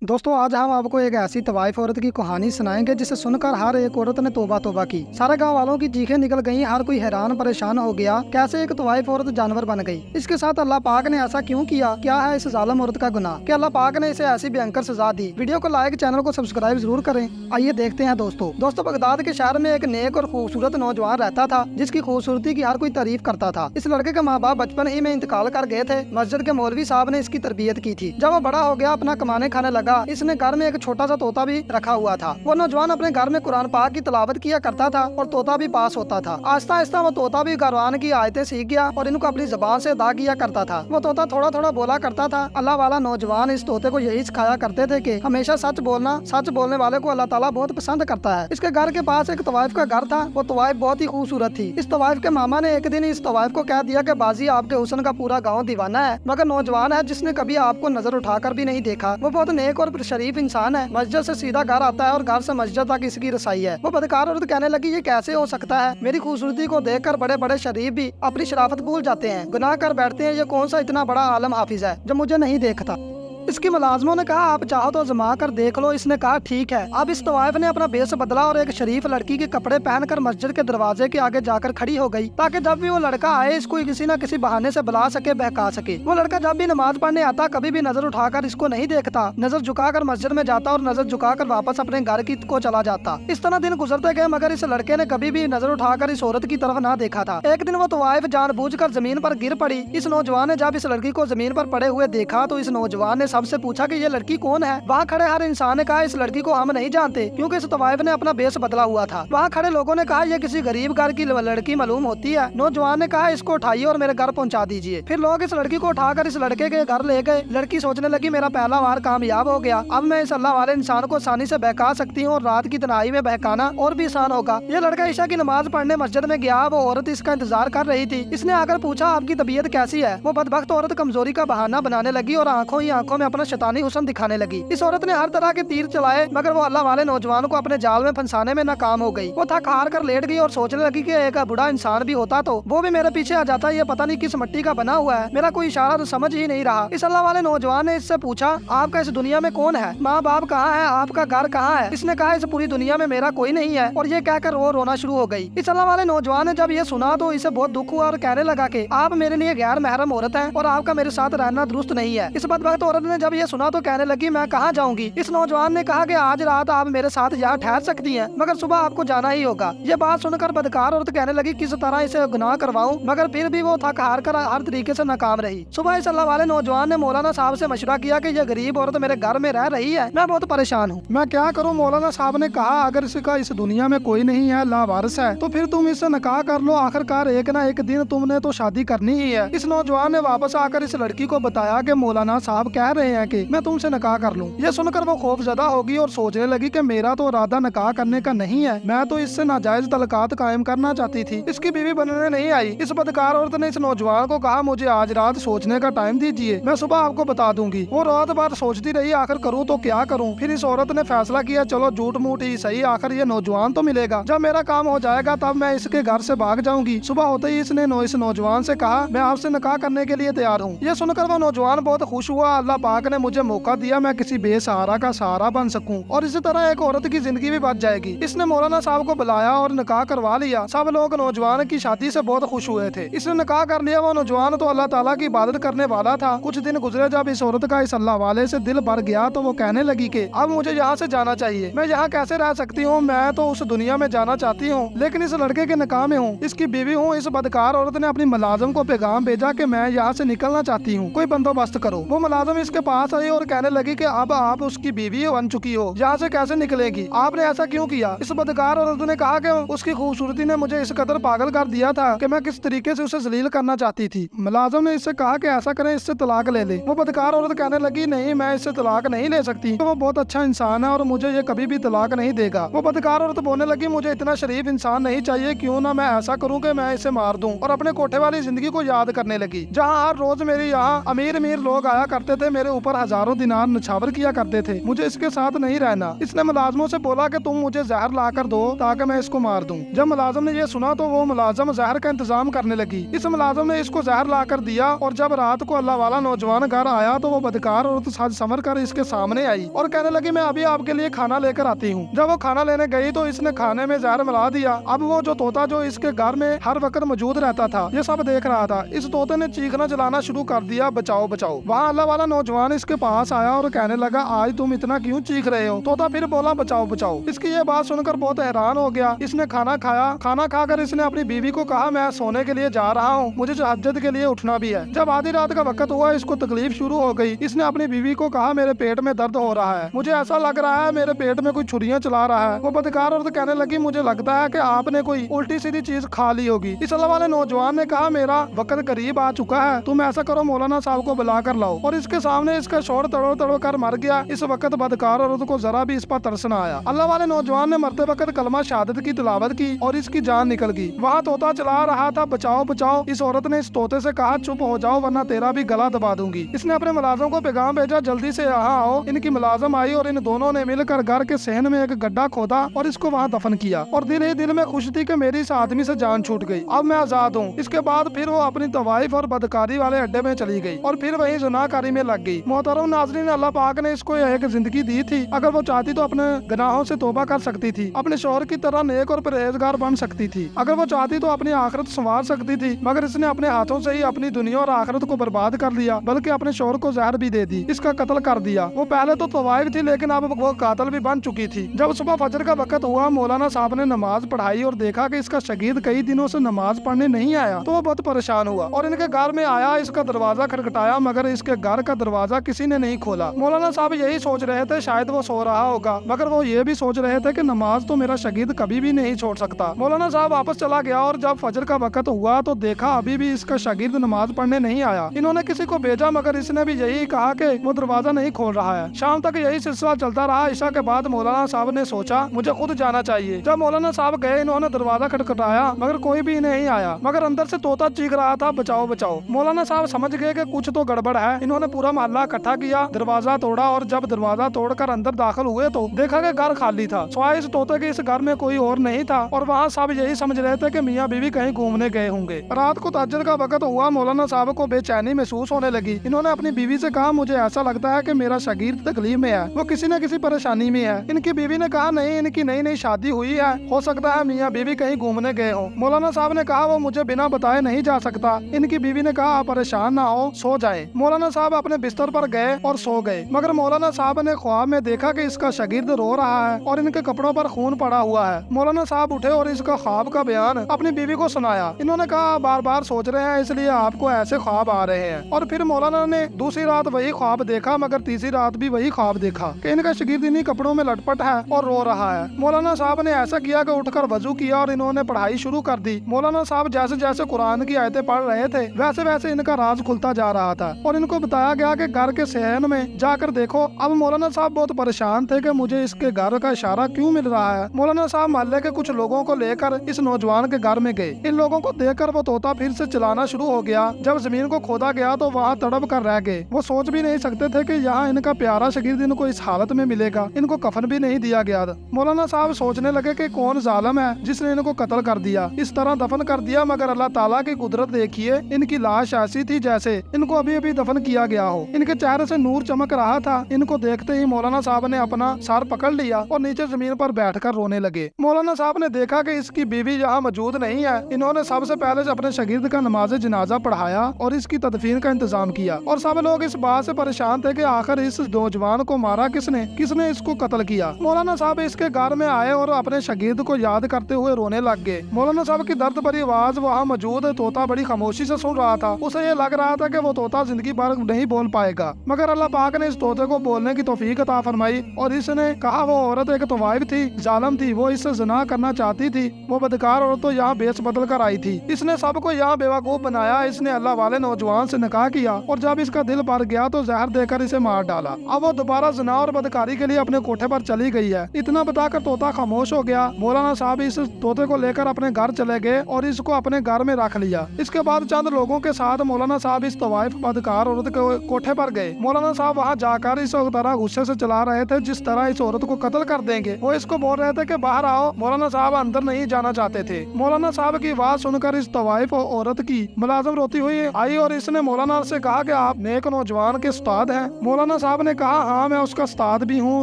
दोस्तों आज हम आपको एक ऐसी तवाइफ औरत की कहानी सुनाएंगे जिसे सुनकर हर एक औरत ने तौबा तौबा की। सारे गांव वालों की चीखें निकल गईं, हर कोई हैरान परेशान हो गया कैसे एक तवाइफ औरत जानवर बन गई। इसके साथ अल्लाह पाक ने ऐसा क्यों किया, क्या है इस जालिम औरत का गुनाह, क्या अल्लाह पाक ने इसे ऐसी भयंकर सजा दी। वीडियो को लाइक, चैनल को सब्सक्राइब जरूर करें। आइए देखते हैं दोस्तों बगदाद के शहर में एक नेक और खूबसूरत नौजवान रहता था जिसकी खूबसूरती की हर कोई तारीफ करता था। इस लड़के के माँ बाप बचपन ही में इंतकाल कर गए थे। मस्जिद के मौलवी साहब ने इसकी तरबियत की थी। जब वो बड़ा हो गया, अपना कमाने खाने लगा, इसने घर में एक छोटा सा तोता भी रखा हुआ था। वो नौजवान अपने घर में कुरान पाक की तिलावत किया करता था और तोता भी पास होता था। आहिस्ता आहिस्ता वो तोता भी कुरान की आयतें सीख गया और इनको अपनी ज़बान से अदा किया करता था। वो तोता थोड़ा थोड़ा बोला करता था। अल्लाह वाला नौजवान इस तोते को यही सिखाया करते थे कि हमेशा सच बोलना, सच बोलने वाले को अल्लाह ताला बहुत पसंद करता है। इसके घर के पास एक तवाइफ का घर था। वो तवाइफ बहुत ही खूबसूरत थी। इस तवाइफ के मामा ने एक दिन इस तवाइफ को कह दिया कि बाजी, आपके हुस्न का पूरा गाँव दीवाना है, मगर नौजवान है जिसने कभी आपको नजर उठाकर भी नहीं देखा। वो बहुत नेक और शरीफ इंसान है, मस्जिद से सीधा घर आता है और घर से मस्जिद तक इसकी रसाई है। वो बदकार औरत कहने लगी, ये कैसे हो सकता है? मेरी खूबसूरती को देखकर बड़े बड़े शरीफ भी अपनी शराफत भूल जाते हैं, गुनाह कर बैठते हैं। ये कौन सा इतना बड़ा आलम हाफिज है जो मुझे नहीं देखता। इसके मुलाजमों ने कहा, आप चाहो तो जमा कर देख लो। इसने कहा, ठीक है। अब इस तवाइफ ने अपना बेस बदला और एक शरीफ लड़की के कपड़े पहनकर मस्जिद के दरवाजे के आगे जाकर खड़ी हो गई, ताकि जब भी वो लड़का आए इसको किसी न किसी बहाने से बुला सके, बहका सके। वो लड़का जब भी नमाज पढ़ने आता कभी भी नजर उठाकर इसको नहीं देखता, नजर झुकाकर मस्जिद में जाता और नजर झुकाकर वापस अपने घर की को चला जाता। इस तरह दिन गुजरते गए, मगर इस लड़के ने कभी भी नजर उठाकर इस औरत की तरफ ना देखा था। एक दिन वो तवाइफ जानबूझकर जमीन पर गिर पड़ी। इस नौजवान ने जब इस लड़की को जमीन पर पड़े हुए देखा तो इस नौजवान ने सबसे पूछा कि ये लड़की कौन है। वहाँ खड़े हर इंसान ने कहा, इस लड़की को हम नहीं जानते, क्योंकि इस तवाइफ ने अपना बेस बदला हुआ था। वहाँ खड़े लोगों ने कहा, ये किसी गरीब घर की लड़की मालूम होती है। नौजवान ने कहा, इसको उठाइए और मेरे घर पहुँचा दीजिए। फिर लोग इस लड़की को उठाकर इस लड़के के घर ले गए। लड़की सोचने लगी, मेरा पहला वार कामयाब हो गया, अब मैं इस अल्लाह वाले इंसान को आसानी से बहका सकती हूँ और रात की तन्हाई में बहकाना और भी आसान होगा। ये लड़का ईशा की नमाज पढ़ने मस्जिद में गया। वो औरत इसका इंतजार कर रही थी। इसने आकर पूछा, आपकी तबीयत कैसी है? वो बदबख्त औरत कमजोरी का बहाना बनाने लगी और आंखों ही आंखों में अपना शैतानी हुस्न दिखाने लगी। इस औरत ने हर तरह के तीर चलाए, मगर वो अल्लाह वाले नौजवान को अपने जाल में फंसाने में नाकाम हो गई। वो थक हार कर लेट गई और सोचने लगी कि एक बुढ़ा इंसान भी होता तो वो भी मेरे पीछे आ जाता। ये पता नहीं किस मिट्टी का बना हुआ है, मेरा कोई इशारा तो समझ ही नहीं रहा। इस अल्लाह वाले नौजवान ने इससे पूछा, आपका इस दुनिया में कौन है? माँ बाप कहाँ है? आपका घर कहाँ है? इसने कहा, इस पूरी दुनिया में मेरा कोई नहीं है, और ये कहकर वो रोना शुरू हो गई। इस अल्लाह वाले नौजवान ने जब ये सुना तो इसे बहुत दुख हुआ और कहने लगा कि आप मेरे लिए गैर महरम औरत हैं और आपका मेरे साथ रहना दुरुस्त नहीं है। इस बदबख्त औरत ने जब ये सुना तो कहने लगी, मैं कहाँ जाऊंगी? इस नौजवान ने कहा कि आज रात आप मेरे साथ यहाँ ठहर सकती हैं, मगर सुबह आपको जाना ही होगा। ये बात सुनकर बदकार औरत कहने लगी, किस तरह इसे गुनाह करवाऊं, मगर फिर भी वो थक हार कर हर तरीके से नाकाम रही। सुबह इस अल्लाह वाले नौजवान ने मौलाना साहब से मशवरा किया कि ये गरीब औरत मेरे घर में रह रही है, मैं बहुत परेशान हूँ, मैं क्या करूँ? मौलाना साहब ने कहा, अगर इसका इस दुनिया में कोई नहीं है, लावारिस है, तो फिर तुम इससे निकाह कर लो। आखिरकार एक ना एक दिन तुमने तो शादी करनी ही है। इस नौजवान ने वापस आकर इस लड़की को बताया कि मौलाना साहब कह रहे हैं कि मैं तुमसे निकाह कर लूँ। ये सुनकर वो खौफजदा होगी और सोचने लगी कि मेरा तो इरादा निकाह करने का नहीं है, मैं तो इससे नाजायज तलकात कायम करना चाहती थी, इसकी बीवी बनने नहीं आई। इस बदकार औरत ने इस नौजवान को कहा, मुझे आज रात सोचने का टाइम दीजिए, मैं सुबह आपको बता दूंगी। वो रात भर सोचती रही, आखिर करूँ तो क्या करूँ। फिर इस औरत ने फैसला किया, चलो झूठ मूठ ही सही, आखिर ये नौजवान तो मिलेगा, जब मेरा काम हो जाएगा तब मैं इसके घर से भाग जाऊंगी। सुबह होते ही इसने इस नौजवान से कहा, मैं आपसे निकाह करने के लिए तैयार हूँ। ये सुनकर वो नौजवान बहुत खुश हुआ, अल्लाह पाक ने मुझे मौका दिया, मैं किसी बेसहारा का सहारा बन सकूं और इसी तरह एक औरत की जिंदगी भी बच जाएगी। इसने मौलाना साहब को बुलाया और निकाह करवा लिया। सब लोग नौजवान की शादी से बहुत खुश हुए थे। इसने निकाह कर लिया। वो नौजवान तो अल्लाह ताला की इबादत करने वाला था। कुछ दिन गुजरे, जब इस औरत का इस अल्लाह वाले से दिल भर गया तो वो कहने लगी कि अब मुझे यहाँ से जाना चाहिए, मैं यहाँ कैसे रह सकती हूँ, मैं तो उस दुनिया में जाना चाहती हूँ, लेकिन इस लड़के के निकाह में हूँ, इसकी बीवी हूँ। इस बदकार औरत ने अपनी मुलाजिम को पैगाम भेजा कि मैं यहाँ से निकलना चाहती हूँ, कोई बंदोबस्त करो। वो मुलाजिम इसके पास आई और कहने लगी कि अब आप उसकी बीवी बन चुकी हो, यहाँ से कैसे निकलेगी, आपने ऐसा क्यों किया? इस बदकार औरत ने कहा कि उसकी खूबसूरती ने मुझे इस कदर पागल कर दिया था कि मैं किस तरीके से उसे जलील करना चाहती थी। मुलाजिम ने इससे कहा कि ऐसा करें, इससे तलाक ले ले। वो बदकार औरत कहने लगी, नहीं, मैं इससे तलाक नहीं ले सकती, तो वो बहुत अच्छा इंसान है और मुझे ये कभी भी तलाक नहीं देगा। वो बदकार औरत बोलने लगी, मुझे इतना शरीफ इंसान नहीं चाहिए, क्यों ना मैं ऐसा करूँ कि मैं इसे मार दूं, और अपने कोठे वाली जिंदगी को याद करने लगी, जहाँ हर रोज मेरे यहाँ अमीर अमीर लोग आया करते थे, मेरे ऊपर हजारों दिनार निछावर किया करते थे, मुझे इसके साथ नहीं रहना। इसने मुलाजमों से बोला कि तुम मुझे जहर ला कर दो ताकि मैं इसको मार दूं। जब मुलाजिम ने यह सुना तो वो मुलाजिम जहर का इंतजाम करने लगी। इस मुलाजिम ने इसको जहर ला कर दिया और जब रात को अल्लाह वाला नौजवान घर आया तो वो बदकार औरत सज संवर कर इसके सामने आई और कहने लगी मैं अभी आपके लिए खाना लेकर आती हूँ। जब वो खाना लेने गई तो इसने खाने में जहर मिला दिया। अब वो जो तोता जो इसके घर में हर वक्त मौजूद रहता था ये सब देख रहा था। इस तोते ने चीखना जलाना शुरू कर दिया, बचाओ बचाओ। वहाँ अल्लाह वाला नौजवान इसके पास आया और कहने लगा आज तुम इतना क्यों चीख रहे हो? तोता फिर बोला बचाओ बचाओ। इसकी ये बात सुनकर बहुत हैरान हो गया। इसने खाना खाया। खाना खाकर इसने अपनी बीवी को कहा मैं सोने के लिए जा रहा हूँ, मुझे तहज्जुद के लिए उठना भी है। जब आधी रात का वक्त हुआ इसको तकलीफ शुरू हो गई। इसने अपनी बीवी को कहा मेरे पेट में दर्द हो रहा है, मुझे ऐसा लग रहा है मेरे पेट में कोई छुरियां चला रहा है। वो बदकार औरत कहने लगी मुझे लगता है कि आपने कोई उल्टी सीधी चीज खा ली होगी। इस अल्लाह वाले नौजवान ने कहा मेरा वक्त करीब आ चुका है, तुम ऐसा करो मौलाना साहब को बुला कर लाओ। और इसके सामने इसका शोर तड़ो तड़ो कर मर गया। इस वक्त बदकार औरत को जरा भी इस पर तरस न आया। अल्लाह वाले नौजवान ने मरते वक्त कलमा शहादत की तिलावत की और इसकी जान निकल गई। वहाँ तोता चला रहा था बचाओ बचाओ। इस औरत ने इस तोते से कहा चुप हो जाओ वरना तेरा भी गला दबा दूंगी। इसने अपने मुलाजिम को पैगाम भेजा जल्दी से यहाँ आओ। इनकी मुलाजिम आई और इन दोनों ने मिलकर घर के सहन में एक गड्ढा खोदा और इसको वहाँ दफन किया। और दिल ही दिल में खुश थी कि मेरी इस आदमी से जान छूट गई, अब मैं आजाद हूँ। इसके बाद फिर वो अपनी तवाइफ और बदकारी वाले अड्डे में चली गई और फिर वही जुनाकारी में लग गई। मोहतरम नाज़रीन, अल्लाह पाक ने इसको एक जिंदगी दी थी। अगर वो चाहती तो अपने गुनाहों से तौबा कर सकती थी, अपने शौहर की तरह नेक और परहेजगार बन सकती थी। अगर वो चाहती तो अपनी आखिरत संवार सकती थी, मगर इसने अपने हाथों से ही अपनी दुनिया और आखिरत को बर्बाद कर लिया, बल्कि अपने शौहर को जहर भी दे दी, इसका कत्ल कर दिया। वो पहले तो तवाइफ थी लेकिन अब वो कातिल भी बन चुकी थी। जब सुबह फजर का वक्त हुआ मौलाना साहब ने नमाज पढ़ाई और देखा कि इसका शगीद कई दिनों से नमाज पढ़ने नहीं आया तो वो बहुत परेशान हुआ और इनके घर में आया। इसका दरवाजा खटखटाया मगर इसके घर का दरवाजा किसी ने नहीं खोला। मौलाना साहब यही सोच रहे थे शायद वो सो रहा होगा, मगर वो ये भी सोच रहे थे कि नमाज तो मेरा शगीद कभी भी नहीं छोड़ सकता। मौलाना साहब वापस चला गया और जब फजर का वक्त हुआ तो देखा अभी भी इसका शगीद नमाज पढ़ने नहीं आया। इन्होंने किसी को भेजा मगर इसने भी यही कहा कि वो दरवाजा नहीं खोल रहा है। शाम तक यही सिलसिला चलता रहा। ईशा के बाद मौलाना साहब ने सोचा मुझे खुद जाना चाहिए। जब मौलाना साहब गए इन्होंने दरवाजा खटखटाया मगर कोई भी नहीं आया, मगर अंदर से तोता चीख रहा था बचाओ बचाओ। मौलाना साहब समझ गए कि कुछ तो गड़बड़ है। इन्होंने पूरा मोहल्ला इकट्ठा किया, दरवाजा तोड़ा और जब दरवाजा तोड़कर अंदर दाखिल हुए तो देखा कि घर खाली था। स्वाय इस तोते के इस घर में कोई और नहीं था और वहाँ सब यही समझ रहे थे कि मियाँ बीवी कहीं घूमने गए होंगे। रात को तहज्जुद का वक्त हुआ। मौलाना साहब को बेचैनी महसूस होने लगी। इन्होंने अपनी बीवी से कहा मुझे ऐसा लगता है कि मेरा शगीद तकलीफ में है, वो किसी न किसी परेशानी में है। इनकी बीवी ने कहा नहीं, इनकी नई नई शादी हुई है, हो सकता है मियाँ बीवी कहीं घूमने गए हो। मौलाना साहब ने कहा वो मुझे बिना बताए नहीं जा सकता। इनकी बीवी ने कहा आप परेशान ना हो, सो जाए। मौलाना साहब अपने बिस्तर पर गए और सो गए, मगर मौलाना साहब ने ख्वाब में देखा कि इसका शगीद रो रहा है और इनके कपड़ों पर खून पड़ा हुआ है। मौलाना साहब उठे और इसका ख्वाब का बयान अपनी बीवी को सुनाया। इन्होंने कहा बार बार सोच रहे हैं इसलिए आपको ऐसे ख्वाब आ रहे हैं। और फिर मौलाना ने दूसरी रात वही ख्वाब देखा, मगर तीसरी रात भी वही ख्वाब देखा कि इनका शगीद इन्हीं कपड़ों में लटपट है और रो रहा है। मौलाना साहब ने ऐसा किया कि उठकर वजू किया और इन्होंने पढ़ाई शुरू कर दी। मौलाना साहब जैसे जैसे कुरान की आयतें पढ़ रहे थे वैसे वैसे इनका राज खुलता जा रहा था और इनको बताया गया कि घर के सहन में जाकर देखो। अब मौलाना साहब बहुत परेशान थे कि मुझे इसके घर का इशारा क्यों मिल रहा है। मौलाना साहब मोहल्ले के कुछ लोगों को लेकर इस नौजवान के घर में गए। इन लोगों को देखकर वो तोता फिर से चलाना शुरू हो गया। जब जमीन को खोदा गया तो वहाँ तड़प कर रह गए। वो सोच भी नहीं सकते थे कि यहाँ इनका प्यारा शगीद इनको इस हालत में मिलेगा। इनको कफन भी नहीं दिया गया था। मौलाना साहब सोचने लगे कि कौन जालिम है जिसने इनको कत्ल कर दिया, इस तरह दफन कर दिया। मगर अल्लाह ताला की कुदरत देखिए, इनकी लाश ऐसी थी जैसे इनको अभी अभी दफन किया गया हो। इनके चेहरे से नूर चमक रहा था। इनको देखते ही मौलाना साहब ने अपना सर पकड़ लिया और नीचे जमीन पर बैठकर रोने लगे। मौलाना साहब ने देखा कि इसकी बीवी यहाँ मौजूद नहीं है। इन्होंने सबसे पहले अपने शगीद का नमाज जनाजा पढ़ाया और इसकी तदफीन का इंतजाम किया। और सब लोग इस बात से परेशान थे कि आखिर इस नौजवान को मारा किसने, किसने इसको कत्ल किया। मौलाना साहब इसके घर में आए और अपने शगीद को याद करते हुए रोने लग गए। मौलाना साहब की दर्द भरी आवाज वहाँ मौजूद तोता बड़ी खामोशी से सुन रहा था। उसे ये लग रहा था कि वो तोता जिंदगी भर नहीं बोल पाएगा, मगर अल्लाह पाक ने इस तोते को बोलने की तौफीक अता फरमाई। और इसने कहा वो औरत एक तवाइफ थी, जालिम थी, वो इससे ज़िना करना चाहती थी। वो बदकार औरत तो यहाँ बेच बदल कर आई थी। इसने सबको यहाँ बेवकूफ बनाया। इसने अल्लाह वाले नौजवान से निकाह किया और जब इसका दिल भर गया तो जहर देकर इसे मार डाला। अब वो दोबारा ज़िना और बदकारी के लिए अपने कोठे पर चली गई है। इतना बताकर तोता खामोश हो गया। मौलाना साहब इस तोते को लेकर अपने घर चले गए और इसको अपने घर में रख लिया। इसके बाद चंद लोगों के साथ मौलाना साहब इस तवाइफ बदकार औरत के कोठे कोठे पर गए। मौलाना साहब वहाँ जाकर इस तरह गुस्से से चला रहे थे जिस तरह इस औरत को कत्ल कर देंगे। वो इसको बोल रहे थे कि बाहर आओ। मौलाना साहब अंदर नहीं जाना चाहते थे। मौलाना साहब की आवाज सुनकर इस तवाइफ औरत की मुलाजिम रोती हुई आई और इसने मौलाना से कहा कि आप नेक नौजवान के उस्ताद हैं। मौलाना साहब ने कहा हाँ मैं उसका उस्ताद भी हूँ,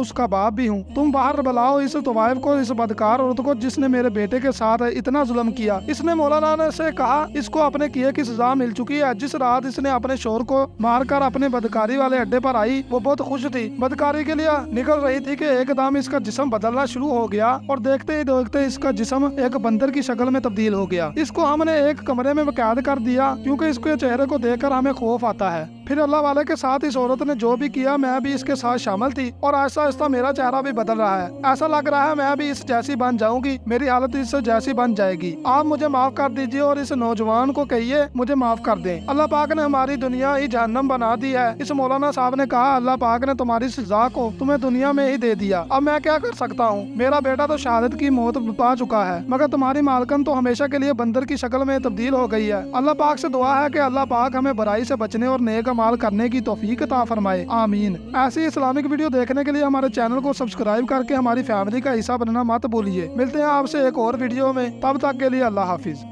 उसका बाप भी हूँ। तुम बाहर बुलाओ इस तवाइफ को, इस बदकार औरत को जिसने मेरे बेटे के साथ इतना जुल्म किया। इसने मौलाना ने से कहा इसको अपने किए की सजा मिल चुकी है। जिस रात इसने अपने शोर को मारकर अपने बदकारी वाले अड्डे पर आई वो बहुत खुश थी। बदकारी के लिए निकल रही थी कि एकदम इसका जिस्म बदलना शुरू हो गया और देखते ही देखते इसका जिस्म एक बंदर की शक्ल में तब्दील हो गया। इसको हमने एक कमरे में कैद कर दिया क्योंकि इसके चेहरे को देखकर हमें खौफ आता है। फिर अल्लाह वाले के साथ इस औरत ने जो भी किया मैं भी इसके साथ शामिल थी और आहिस्ता आहिस्ता मेरा चेहरा भी बदल रहा है। ऐसा लग रहा है मैं भी इस जैसी बन जाऊंगी, मेरी हालत इस जैसी बन जाएगी। आप मुझे माफ कर दीजिए और इस नौजवान को कहिए मुझे माफ कर दें। अल्लाह पाक ने हमारी दुनिया ही जहन्नम बना दी है। इस मौलाना साहब ने कहा अल्लाह पाक ने तुम्हारी सजा को तुम्हें दुनिया में ही दे दिया, अब मैं क्या कर सकता हूँ। मेरा बेटा तो शहादत की मौत पा चुका है मगर तुम्हारी मालकन तो हमेशा के लिए बंदर की शक्ल में तब्दील हो गई है। अल्लाह पाक से दुआ है कि अल्लाह पाक हमें बुराई से बचने और नेक अमाल करने की तौफीक अता फरमाए, आमीन। ऐसी इस्लामिक वीडियो देखने के लिए हमारे चैनल को सब्सक्राइब करके हमारी फैमिली का हिस्सा बनना मत भूलिए। मिलते हैं आपसे एक और वीडियो में, तब तक के लिए अल्लाह हाफिज।